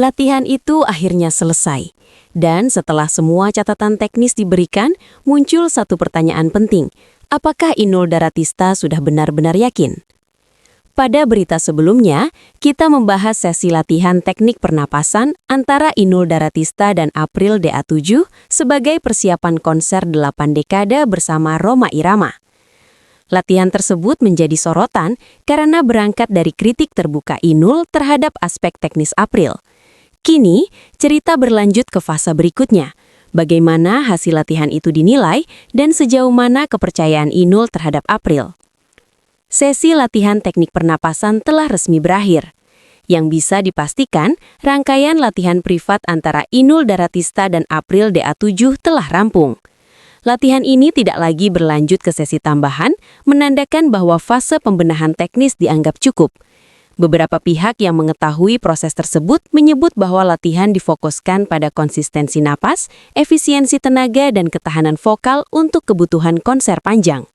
Latihan itu akhirnya selesai. Dan setelah semua catatan teknis diberikan, muncul satu pertanyaan penting. Apakah Inul Daratista sudah benar-benar yakin? Pada berita sebelumnya, kita membahas sesi latihan teknik pernapasan antara Inul Daratista dan April DA7 sebagai persiapan konser 8 dekade bersama Rhoma Irama. Latihan tersebut menjadi sorotan karena berangkat dari kritik terbuka Inul terhadap aspek teknis April. Kini, cerita berlanjut ke fase berikutnya. Bagaimana hasil latihan itu dinilai dan sejauh mana kepercayaan Inul terhadap April. Sesi latihan teknik pernapasan telah resmi berakhir. Yang bisa dipastikan, rangkaian latihan privat antara Inul Daratista dan April DA7 telah rampung. Latihan ini tidak lagi berlanjut ke sesi tambahan, menandakan bahwa fase pembenahan teknis dianggap cukup. Beberapa pihak yang mengetahui proses tersebut menyebut bahwa latihan difokuskan pada konsistensi napas, efisiensi tenaga, dan ketahanan vokal untuk kebutuhan konser panjang.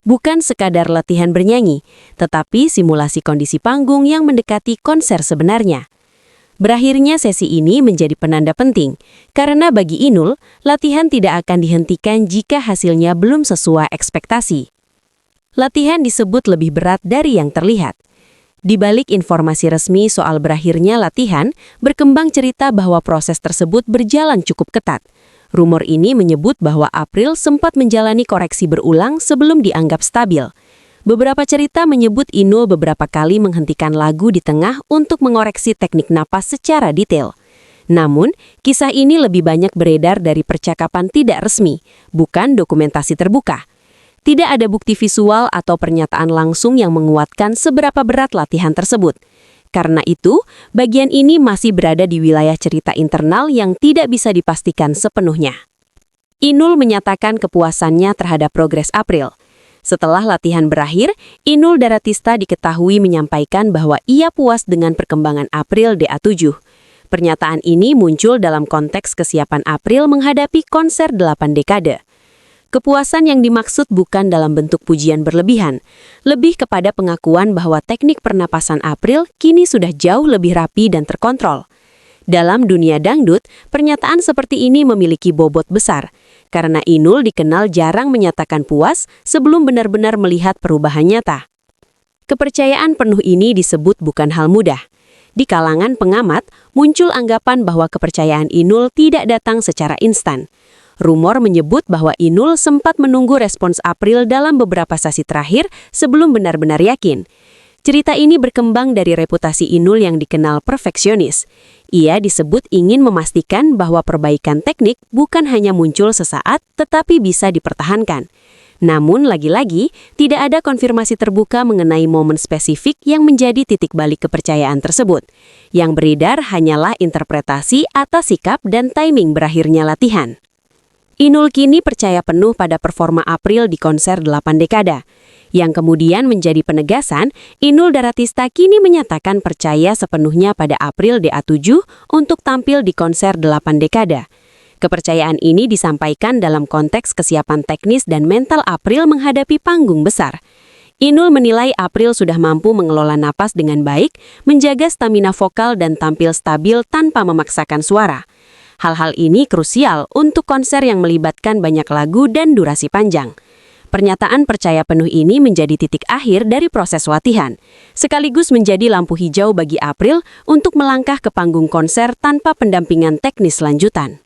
Bukan sekadar latihan bernyanyi, tetapi simulasi kondisi panggung yang mendekati konser sebenarnya. Berakhirnya sesi ini menjadi penanda penting, karena bagi Inul, latihan tidak akan dihentikan jika hasilnya belum sesuai ekspektasi. Latihan disebut lebih berat dari yang terlihat. Di balik informasi resmi soal berakhirnya latihan, berkembang cerita bahwa proses tersebut berjalan cukup ketat. Rumor ini menyebut bahwa April sempat menjalani koreksi berulang sebelum dianggap stabil. Beberapa cerita menyebut Inul beberapa kali menghentikan lagu di tengah untuk mengoreksi teknik napas secara detail. Namun, kisah ini lebih banyak beredar dari percakapan tidak resmi, bukan dokumentasi terbuka. Tidak ada bukti visual atau pernyataan langsung yang menguatkan seberapa berat latihan tersebut. Karena itu, bagian ini masih berada di wilayah cerita internal yang tidak bisa dipastikan sepenuhnya. Inul menyatakan kepuasannya terhadap progres April. Setelah latihan berakhir, Inul Daratista diketahui menyampaikan bahwa ia puas dengan perkembangan April DA7. Pernyataan ini muncul dalam konteks kesiapan April menghadapi konser 8 dekade. Kepuasan yang dimaksud bukan dalam bentuk pujian berlebihan, lebih kepada pengakuan bahwa teknik pernapasan April kini sudah jauh lebih rapi dan terkontrol. Dalam dunia dangdut, pernyataan seperti ini memiliki bobot besar, karena Inul dikenal jarang menyatakan puas sebelum benar-benar melihat perubahan nyata. Kepercayaan penuh ini disebut bukan hal mudah. Di kalangan pengamat, muncul anggapan bahwa kepercayaan Inul tidak datang secara instan. Rumor menyebut bahwa Inul sempat menunggu respons April dalam beberapa sesi terakhir sebelum benar-benar yakin. Cerita ini berkembang dari reputasi Inul yang dikenal perfeksionis. Ia disebut ingin memastikan bahwa perbaikan teknik bukan hanya muncul sesaat, tetapi bisa dipertahankan. Namun, lagi-lagi, tidak ada konfirmasi terbuka mengenai momen spesifik yang menjadi titik balik kepercayaan tersebut. Yang beredar hanyalah interpretasi atas sikap dan timing berakhirnya latihan. Inul kini percaya penuh pada performa April di konser 8 dekade. Yang kemudian menjadi penegasan, Inul Daratista kini menyatakan percaya sepenuhnya pada April DA7 untuk tampil di konser 8 dekade. Kepercayaan ini disampaikan dalam konteks kesiapan teknis dan mental April menghadapi panggung besar. Inul menilai April sudah mampu mengelola napas dengan baik, menjaga stamina vokal dan tampil stabil tanpa memaksakan suara. Hal-hal ini krusial untuk konser yang melibatkan banyak lagu dan durasi panjang. Pernyataan percaya penuh ini menjadi titik akhir dari proses latihan, sekaligus menjadi lampu hijau bagi April untuk melangkah ke panggung konser tanpa pendampingan teknis lanjutan.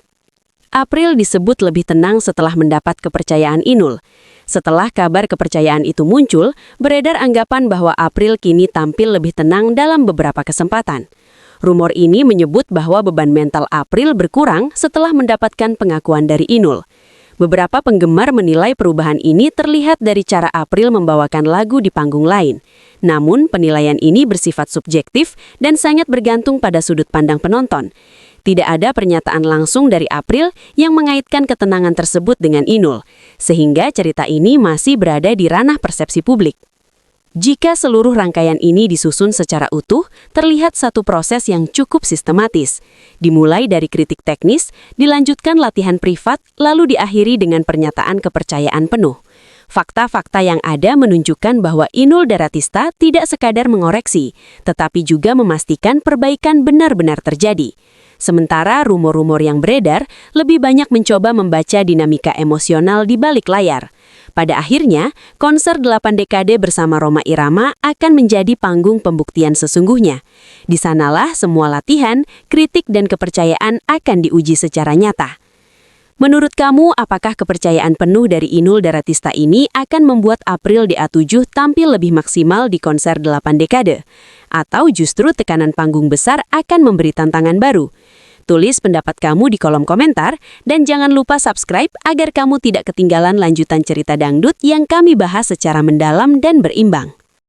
April disebut lebih tenang setelah mendapat kepercayaan Inul. Setelah kabar kepercayaan itu muncul, beredar anggapan bahwa April kini tampil lebih tenang dalam beberapa kesempatan. Rumor ini menyebut bahwa beban mental April berkurang setelah mendapatkan pengakuan dari Inul. Beberapa penggemar menilai perubahan ini terlihat dari cara April membawakan lagu di panggung lain. Namun, penilaian ini bersifat subjektif dan sangat bergantung pada sudut pandang penonton. Tidak ada pernyataan langsung dari April yang mengaitkan ketenangan tersebut dengan Inul, sehingga cerita ini masih berada di ranah persepsi publik. Jika seluruh rangkaian ini disusun secara utuh, terlihat satu proses yang cukup sistematis. Dimulai dari kritik teknis, dilanjutkan latihan privat, lalu diakhiri dengan pernyataan kepercayaan penuh. Fakta-fakta yang ada menunjukkan bahwa Inul Daratista tidak sekadar mengoreksi, tetapi juga memastikan perbaikan benar-benar terjadi. Sementara rumor-rumor yang beredar lebih banyak mencoba membaca dinamika emosional di balik layar. Pada akhirnya, konser 8 dekade bersama Rhoma Irama akan menjadi panggung pembuktian sesungguhnya. Di sanalah semua latihan, kritik, dan kepercayaan akan diuji secara nyata. Menurut kamu, apakah kepercayaan penuh dari Inul Daratista ini akan membuat April DA7 tampil lebih maksimal di konser 8 dekade? Atau justru tekanan panggung besar akan memberi tantangan baru? Tulis pendapat kamu di kolom komentar, dan jangan lupa subscribe agar kamu tidak ketinggalan lanjutan cerita dangdut yang kami bahas secara mendalam dan berimbang.